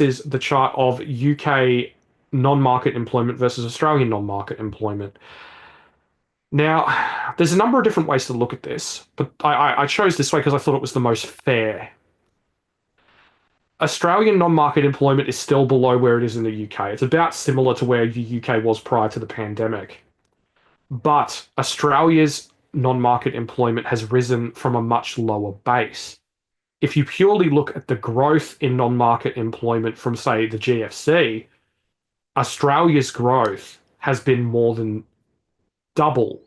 is the chart of UK non-market employment versus Australian non-market employment. Now, there's a number of different ways to look at this, but I chose this way because I thought it was the most fair. Australian non-market employment is still below where it is in the UK. It's about similar to where the UK was prior to the pandemic. But Australia's non-market employment has risen from a much lower base. If you purely look at the growth in non-market employment from, say, the GFC, Australia's growth has been more than double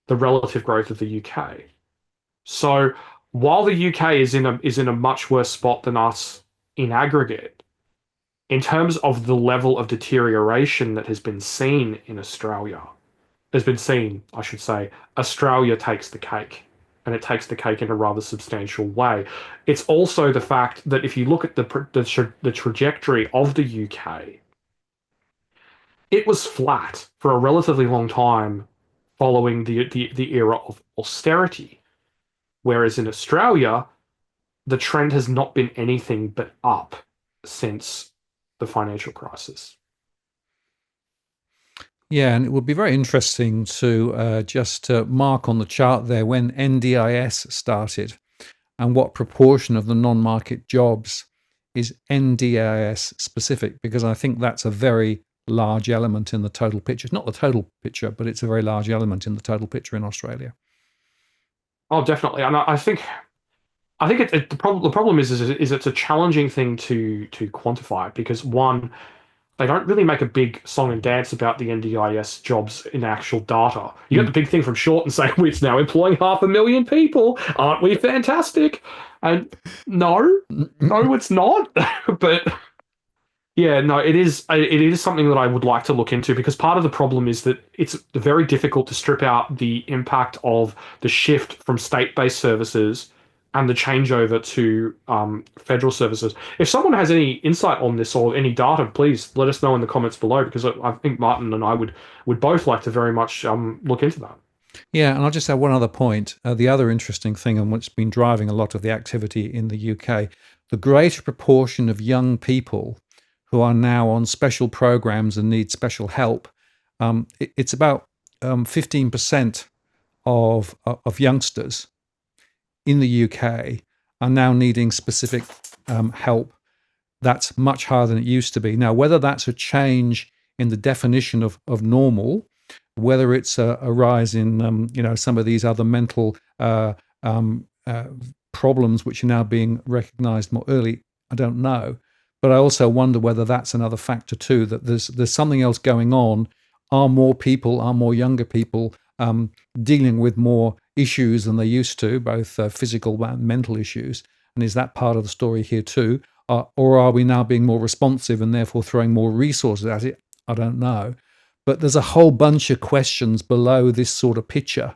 the relative growth of the UK. So while the UK is in a much worse spot than us in aggregate, in terms of the level of deterioration that has been seen in Australia, has been seen, I should say, Australia takes the cake. And it takes the cake in a rather substantial way. It's also the fact that if you look at the trajectory of the UK, it was flat for a relatively long time following the era of austerity. Whereas in Australia, the trend has not been anything but up since the financial crisis. Yeah, and it would be very interesting to just mark on the chart there when NDIS started and what proportion of the non-market jobs is NDIS specific, because I think that's a very large element in the total picture. It's not the total picture, but it's a very large element in the total picture in Australia. Oh, definitely. And I think the problem is it's a challenging thing to quantify because one, they don't really make a big song and dance about the NDIS jobs in actual data. You get Mm. the big thing from Short saying it's now employing 500,000 people. Aren't we fantastic? And no, no, it's not. But yeah, no, it is something that I would like to look into because part of the problem is that it's very difficult to strip out the impact of the shift from state-based services and the changeover to federal services. If someone has any insight on this or any data, please let us know in the comments below because I think Martin and I would both like to very much look into that. Yeah, and I'll just add one other point. The other interesting thing, and what's been driving a lot of the activity in the UK, the greater proportion of young people who are now on special programs and need special help. It's about 15% of youngsters in the UK are now needing specific help. That's much higher than it used to be. Now, whether that's a change in the definition of normal, whether it's a rise in some of these other mental problems which are now being recognised more early, I don't know. But I also wonder whether that's another factor too, that there's something else going on. Are more younger people dealing with more issues than they used to, both physical and mental issues? And is that part of the story here too? Or are we now being more responsive and therefore throwing more resources at it? I don't know. But there's a whole bunch of questions below this sort of picture,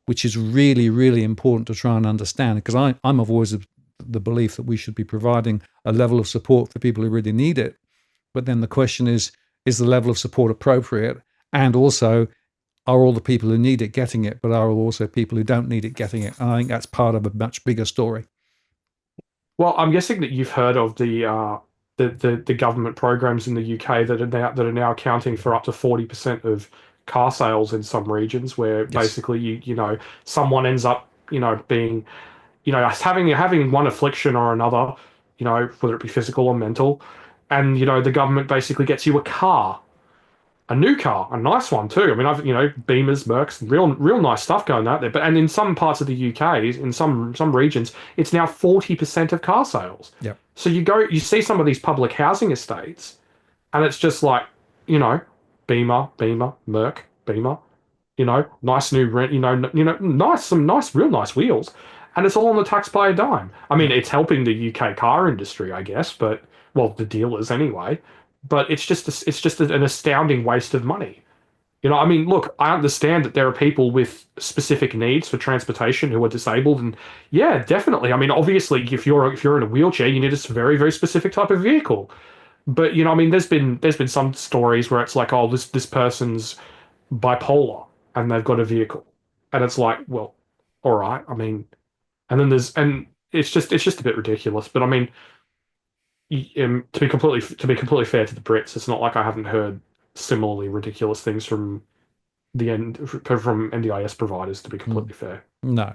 which is really, really important to try and understand. Because I'm of always the belief that we should be providing a level of support for people who really need it. But then the question is the level of support appropriate? And also, are all the people who need it getting it, but are also people who don't need it getting it? And I think that's part of a much bigger story. Well, I'm guessing that you've heard of the government programs in the UK that are now accounting for up to 40% of car sales in some regions, where Yes. basically someone ends up being having one affliction or another, whether it be physical or mental, and the government basically gets you a new car, a nice one too. I mean, I've Beamers, Mercs, real nice stuff going out there. But and in some parts of the UK, in some regions, it's now 40% of car sales. Yep. So you see some of these public housing estates, and it's just like, Beamer, Merc, Beamer, nice new rent, some nice, real nice wheels, and it's all on the taxpayer dime. I mean, Yep. it's helping the UK car industry, I guess, but well, the dealers anyway. But it's just an astounding waste of money. I mean, look, I understand that there are people with specific needs for transportation who are disabled, and yeah, definitely. I mean, obviously, if you're in a wheelchair, you need a very very specific type of vehicle. But I mean, there's been some stories where it's like, oh, this person's bipolar and they've got a vehicle, and it's like, well, all right. I mean, and it's just a bit ridiculous. But I mean, to be completely fair to the Brits, it's not like I haven't heard similarly ridiculous things from NDIS providers. To be Mm. completely fair. No.